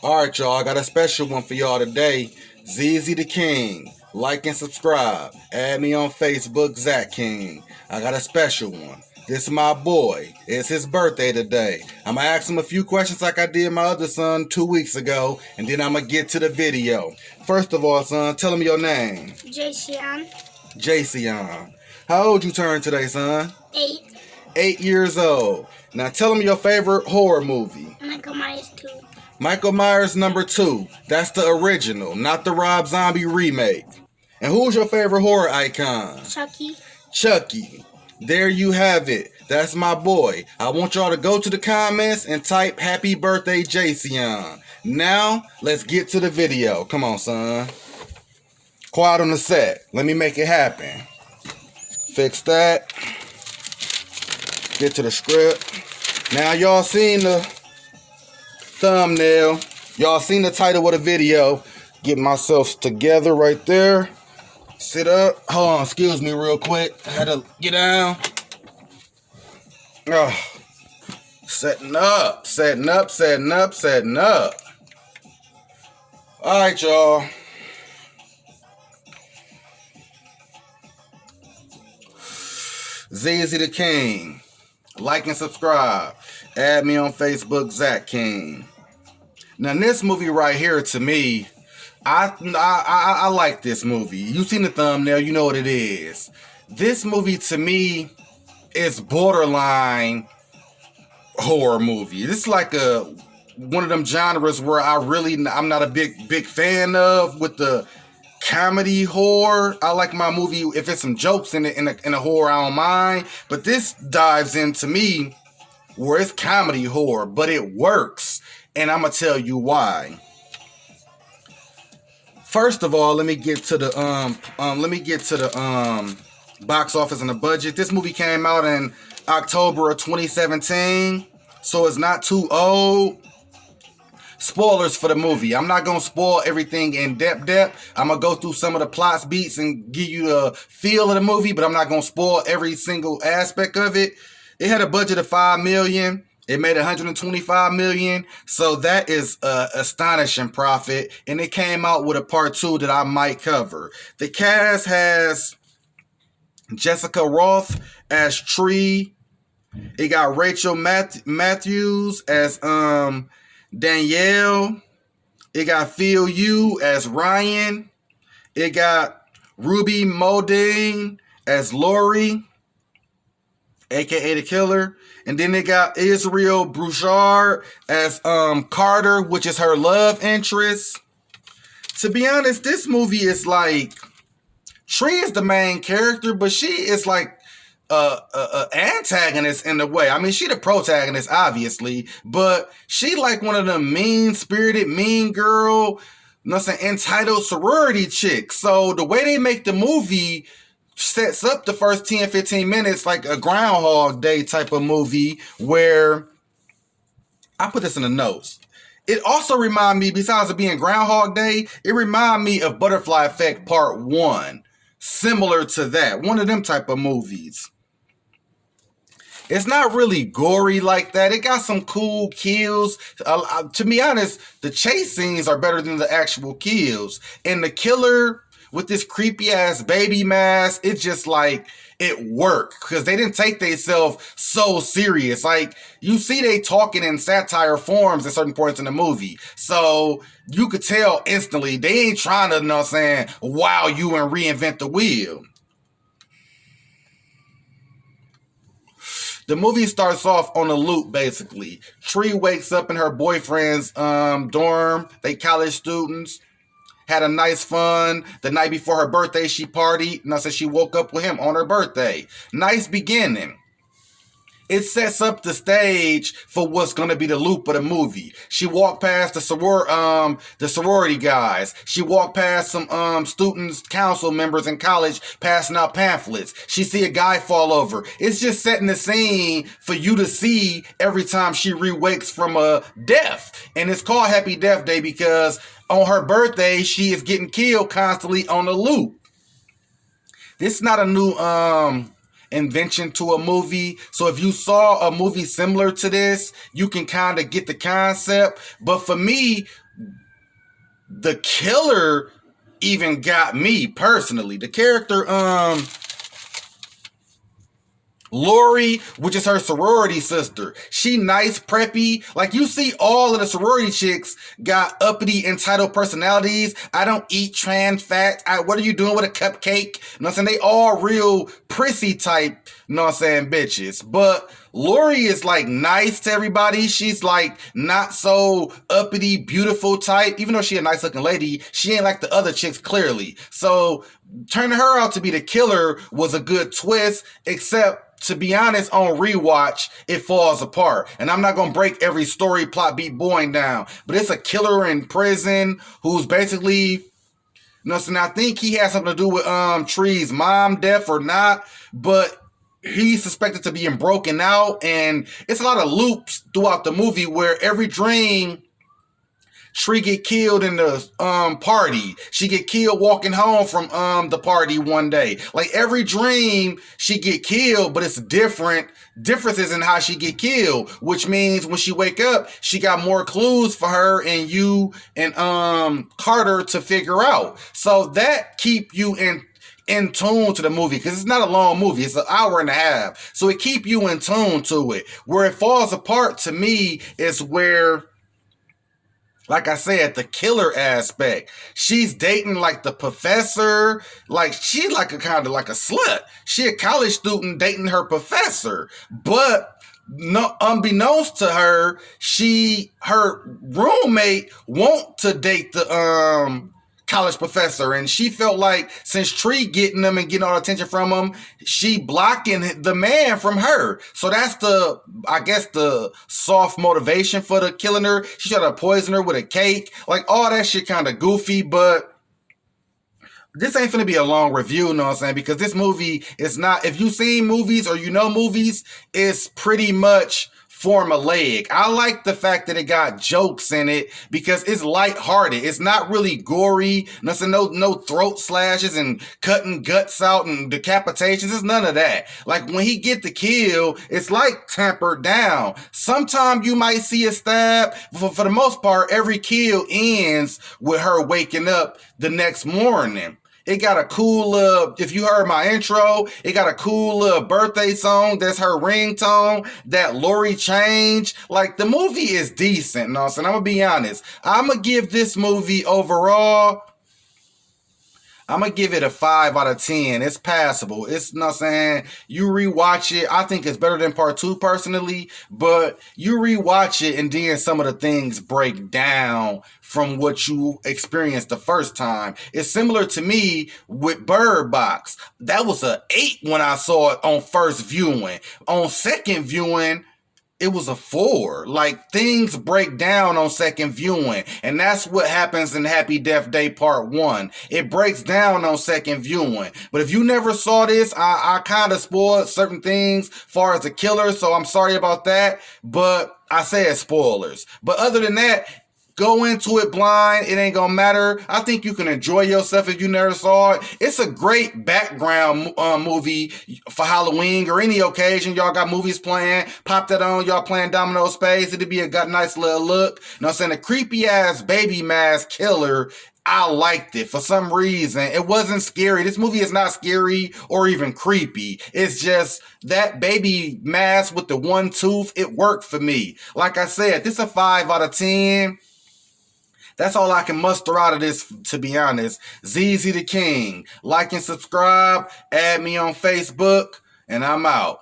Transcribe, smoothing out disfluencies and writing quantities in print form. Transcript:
Alright, y'all, I got a special one for y'all today. Zeezzy the King. Like and subscribe. Add me on Facebook, Zach King. I got a special one. This is my boy. It's his birthday today. I'm going to ask him a few questions like I did my other son 2 weeks ago, and then I'm going to get to the video. First of all, son, tell him your name. Jaceyon. Jaceyon. How old you turn today, son? 8. 8 years old. Now tell him your favorite horror movie. Michael Myers 2. Michael Myers #2. That's the original, not the Rob Zombie remake. And who's your favorite horror icon? Chucky. Chucky. There you have it. That's my boy. I want y'all to go to the comments and type happy birthday Jaceyon. Now, let's get to the video. Come on, son. Quiet on the set. Let me make it happen. Fix that. Get to the script. Now, y'all seen the thumbnail. Y'all seen the title of the video. Get myself together right there. Sit up. Hold on, excuse me real quick. I had to get down. Oh. Setting up. Alright, y'all. Zeezzy the King. Like and subscribe. Add me on Facebook, Zach King. Now, this movie right here, to me, I like this movie. You seen the thumbnail, you know what it is. This movie, to me, is borderline horror movie. This is like one of them genres where I'm not a big fan of, with the comedy horror. I like my movie if it's some jokes in a horror, I don't mind. But this dives into me where it's comedy horror, but it works, and I'm gonna tell you why. First of all, let me get to the box office and the budget. This movie came out in October of 2017, so it's not too old. Spoilers for the movie. I'm not gonna spoil everything in depth. I'm gonna go through some of the plots, beats, and give you the feel of the movie, but I'm not gonna spoil every single aspect of it. It had a budget of $5 million. It made $125 million, so that is astonishing profit. And it came out with a part 2 that I might cover. The cast has Jessica Roth as Tree. It got Rachel Matthews as Danielle. It got Phil Yu as Ryan. It got Ruby Modine as Lori, aka the killer. And then they got Israel Broussard as Carter, which is her love interest. To be honest, this movie is like, Tree is the main character, but she is like a antagonist in a way. I mean, she the protagonist, obviously, but she like one of the mean-spirited, mean girl, entitled sorority chicks. So the way they make the movie sets up the first 10-15 minutes like a Groundhog Day type of movie, where I put this in the notes. It also remind me, besides it being Groundhog Day, it remind me of Butterfly Effect Part 1. Similar to that. One of them type of movies. It's not really gory like that. It got some cool kills. To be honest, the chase scenes are better than the actual kills. And the killer with this creepy ass baby mask, it's just like, it worked because they didn't take themselves so serious. Like, you see they talking in satire forms at certain points in the movie. So you could tell instantly they ain't trying to, wow you and reinvent the wheel. The movie starts off on a loop, basically. Tree wakes up in her boyfriend's dorm. They college students. Had a nice fun. The night before her birthday, she partied. And I said she woke up with him on her birthday. Nice beginning. It sets up the stage for what's going to be the loop of the movie. She walked past the sorority guys. She walked past some students, council members in college passing out pamphlets. She see a guy fall over. It's just setting the scene for you to see every time she re-wakes from a death. And it's called Happy Death Day because on her birthday, she is getting killed constantly on the loop. This is not a new invention to a movie. So if you saw a movie similar to this, you can kind of get the concept. But for me, the killer even got me personally. The character, Lori, which is her sorority sister. She nice, preppy. Like, you see all of the sorority chicks got uppity, entitled personalities. I don't eat trans fat. What are you doing with a cupcake? You know what I'm saying? They all real prissy type, you know what I'm saying, bitches. But Lori is like nice to everybody. She's like not so uppity, beautiful type. Even though she a nice looking lady, she ain't like the other chicks clearly. So turning her out to be the killer was a good twist, except, to be honest, on rewatch, it falls apart. And I'm not going to break every story plot beat boring down, but it's a killer in prison who's basically, you know, so I think he has something to do with Tree's mom death or not, but he's suspected to be broken out, and it's a lot of loops throughout the movie where every dream Tree get killed in the party. She get killed walking home from the party one day. Like, every dream she get killed, but it's differences in how she get killed, which means when she wake up, she got more clues for her and you and Carter to figure out. So that keep you in tune to the movie, because it's not a long movie. It's an hour and a half. So it keep you in tune to it. Where it falls apart to me is where, like I said, the killer aspect. She's dating like the professor. Like, she like a kind of like a slut. She a college student dating her professor. But no, unbeknownst to her, her roommate want to date the college professor, and she felt like since Tree getting them and getting all the attention from him, she blocking the man from her. So that's I guess the soft motivation for the killing her. She tried to poison her with a cake. Like, all that shit kind of goofy, but this ain't finna be a long review, you know what I'm saying? Because this movie is not, if you've seen movies or you know movies, it's pretty much formulaic. I like the fact that it got jokes in it because it's lighthearted. It's not really gory. Nothing, no throat slashes and cutting guts out and decapitations. It's none of that. Like, when he get the kill, it's like tempered down. Sometimes you might see a stab. For the most part, every kill ends with her waking up the next morning. It got a cool, if you heard my intro, it got a cool birthday song. That's her ringtone that Lori changed. Like, the movie is decent, you know what I'm saying? I'm going to be honest. I'm going to give this movie overall, I'm going to give it a 5 out of 10. It's passable. It's, you know what I'm saying, you rewatch it. I think it's better than part 2 personally, but you rewatch it and then some of the things break down from what you experienced the first time. It's similar to me with Bird Box. That was a 8 when I saw it on first viewing. On second viewing, it was a 4. Like, things break down on second viewing. And that's what happens in Happy Death Day Part 1. It breaks down on second viewing. But if you never saw this, I kind of spoiled certain things as far as the killer, so I'm sorry about that. But I said spoilers. But other than that, go into it blind. It ain't gonna matter. I think you can enjoy yourself if you never saw it. It's a great background movie for Halloween or any occasion. Y'all got movies playing. Pop that on. Y'all playing Domino Space. It'd be a nice little look. You know what I'm saying? A creepy ass baby mask killer. I liked it for some reason. It wasn't scary. This movie is not scary or even creepy. It's just that baby mask with the one tooth. It worked for me. Like I said, this is a 5 out of 10. That's all I can muster out of this, to be honest. Zeezzy the King. Like and subscribe. Add me on Facebook. And I'm out.